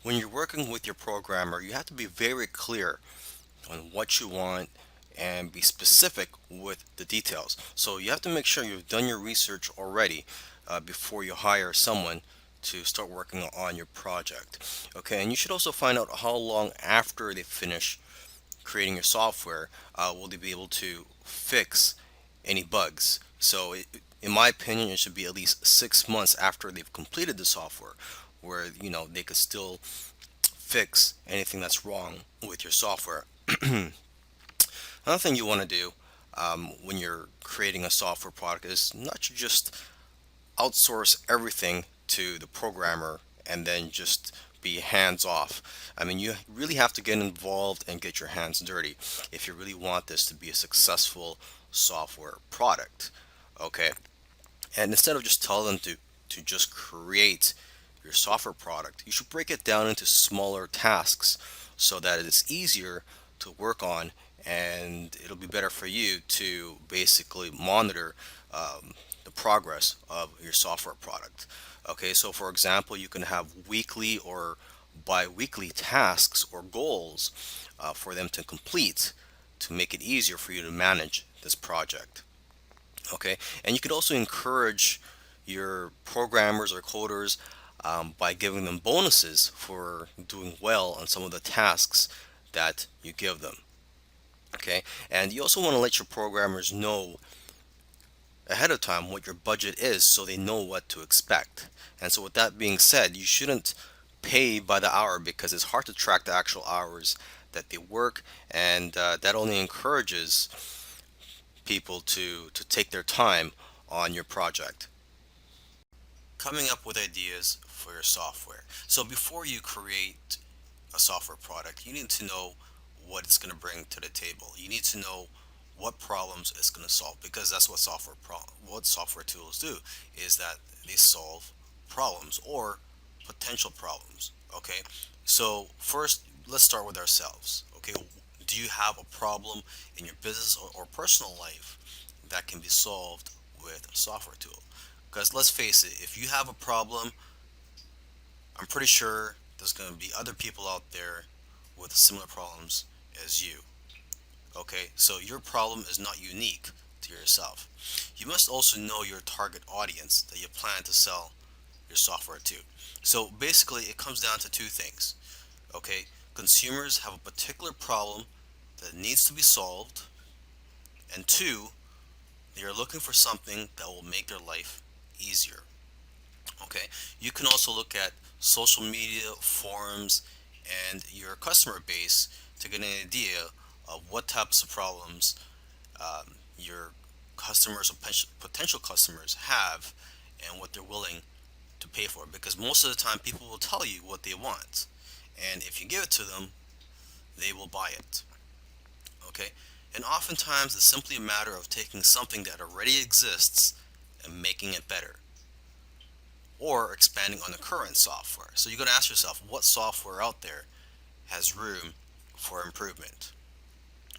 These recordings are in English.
when you're working with your programmer, you have to be very clear on what you want and be specific with the details. So you have to make sure you've done your research already before you hire someone to start working on your project. Okay, and you should also find out how long after they finish creating your software will they be able to fix any bugs. So in my opinion, it should be at least 6 months after they've completed the software, where they could still fix anything that's wrong with your software. Another thing you want to do when you're creating a software product is not to just outsource everything to the programmer and then just be hands off. I mean, you really have to get involved and get your hands dirty if you really want this to be a successful software product. Okay, and instead of just telling them to just create your software product, you should break it down into smaller tasks so that it's easier to work on, and it'll be better for you to basically monitor the progress of your software product. Okay, so for example, you can have weekly or bi-weekly tasks or goals for them to complete to make it easier for you to manage this project. Okay, and you could also encourage your programmers or coders by giving them bonuses for doing well on some of the tasks that you give them. Okay, and you also want to let your programmers know ahead of time what your budget is so they know what to expect. And so with that being said, you shouldn't pay by the hour because it's hard to track the actual hours that they work, and that only encourages people to take their time on your project. Coming up with ideas for your software. So before you create a software product, you need to know what it's going to bring to the table. You need to know what problems it's going to solve, because that's what what software tools do, is that they solve problems or potential problems. Okay, so first let's start with ourselves. Okay, do you have a problem in your business or personal life that can be solved with a software tool? Because let's face it, if you have a problem, I'm pretty sure there's going to be other people out there with similar problems as you. Okay, so your problem is not unique to yourself. You must also know your target audience that you plan to sell your software to. So basically, it comes down to two things. Okay, consumers have a particular problem that needs to be solved, and two, they are looking for something that will make their life easier. Okay, you can also look at social media, forums, and your customer base to get an idea of what types of problems your customers or potential customers have and what they're willing to pay for. Because most of the time, people will tell you what they want, and if you give it to them, they will buy it. Okay, and oftentimes it's simply a matter of taking something that already exists and making it better, or expanding on the current software. So you got to ask yourself, what software out there has room for improvement?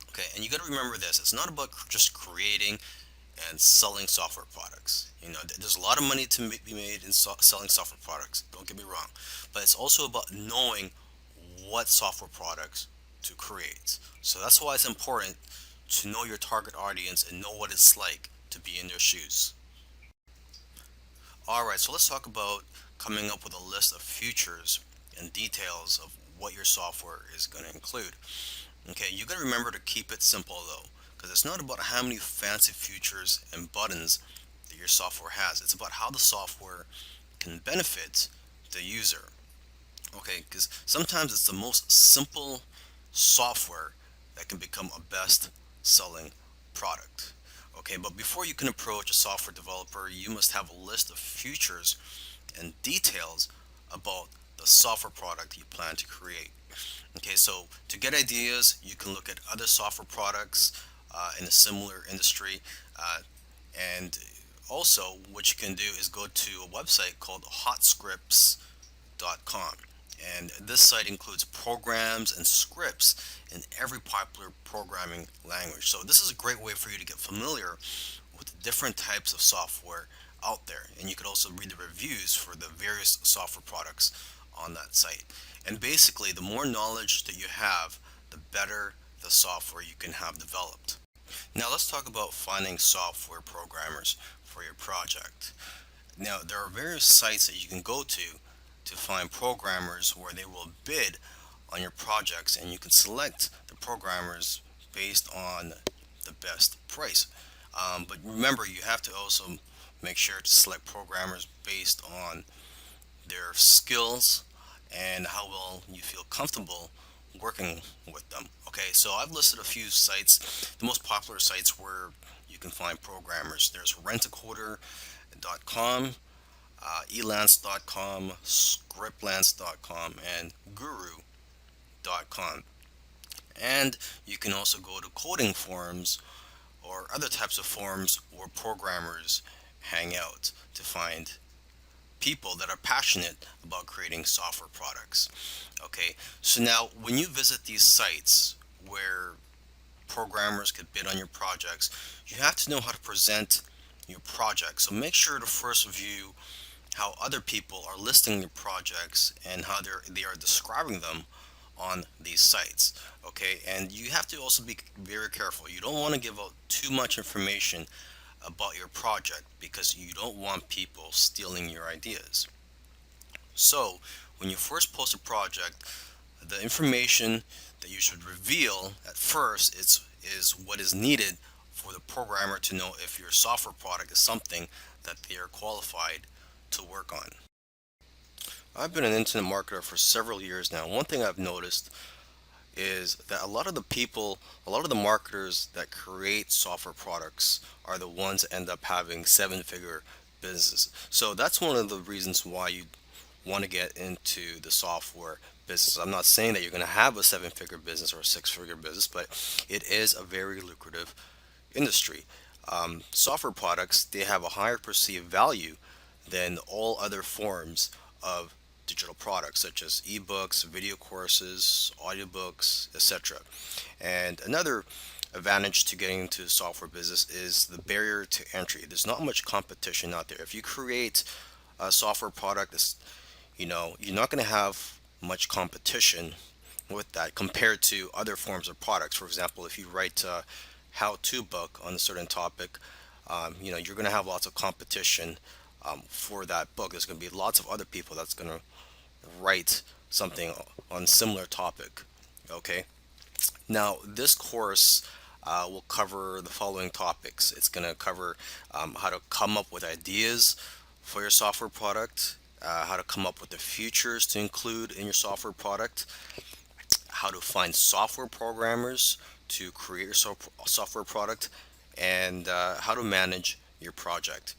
Okay, and you got to remember this: it's not about just creating and selling software products. There's a lot of money to be made in selling software products. Don't get me wrong, but it's also about knowing what software products to create. So that's why it's important to know your target audience and know what it's like to be in their shoes. Alright, so let's talk about coming up with a list of features and details of what your software is going to include. Okay, you got to remember to keep it simple though, because it's not about how many fancy features and buttons that your software has. It's about how the software can benefit the user. Okay, because sometimes it's the most simple software that can become a best selling product. Okay, but before you can approach a software developer, you must have a list of features and details about the software product you plan to create. Okay, so to get ideas, you can look at other software products in a similar industry. And also, what you can do is go to a website called hotscripts.com. And this site includes programs and scripts in every popular programming language. So this is a great way for you to get familiar with the different types of software out there. And you could also read the reviews for the various software products on that site. And basically, the more knowledge that you have, the better the software you can have developed. Now, let's talk about finding software programmers for your project. Now, there are various sites that you can go to find programmers where they will bid on your projects, and you can select the programmers based on the best price. But remember, you have to also make sure to select programmers based on their skills and how well you feel comfortable working with them. Okay, so I've listed a few sites, the most popular sites where you can find programmers. There's rentacoder.com, elance.com, scriptlance.com, and guru.com. And you can also go to coding forums or other types of forums where programmers hang out to find people that are passionate about creating software products. Okay, so now when you visit these sites where programmers could bid on your projects, you have to know how to present your project. So make sure to first view how other people are listing your projects and how they are describing them on these sites. Okay, and you have to also be very careful. You don't want to give out too much information about your project because you don't want people stealing your ideas. So when you first post a project, the information that you should reveal at first is what is needed for the programmer to know if your software product is something that they are qualified to work on. I've been an internet marketer for several years now. One thing I've noticed is that a lot of the marketers that create software products are the ones that end up having seven-figure businesses. So that's one of the reasons why you want to get into the software business. I'm not saying that you're going to have a seven-figure business or a six-figure business, but it is a very lucrative industry. Software products, they have a higher perceived value than all other forms of digital products such as ebooks, video courses, audiobooks, etc. And another advantage to getting into the software business is the barrier to entry. There's not much competition out there. If you create a software product that's, you're not going to have much competition with that compared to other forms of products. For example, if you write a how-to book on a certain topic, you're going to have lots of competition for that book. There's going to be lots of other people that's going to write something on similar topic. Okay. Now, this course will cover the following topics. It's going to cover how to come up with ideas for your software product, how to come up with the features to include in your software product, how to find software programmers to create your software product, and how to manage your project.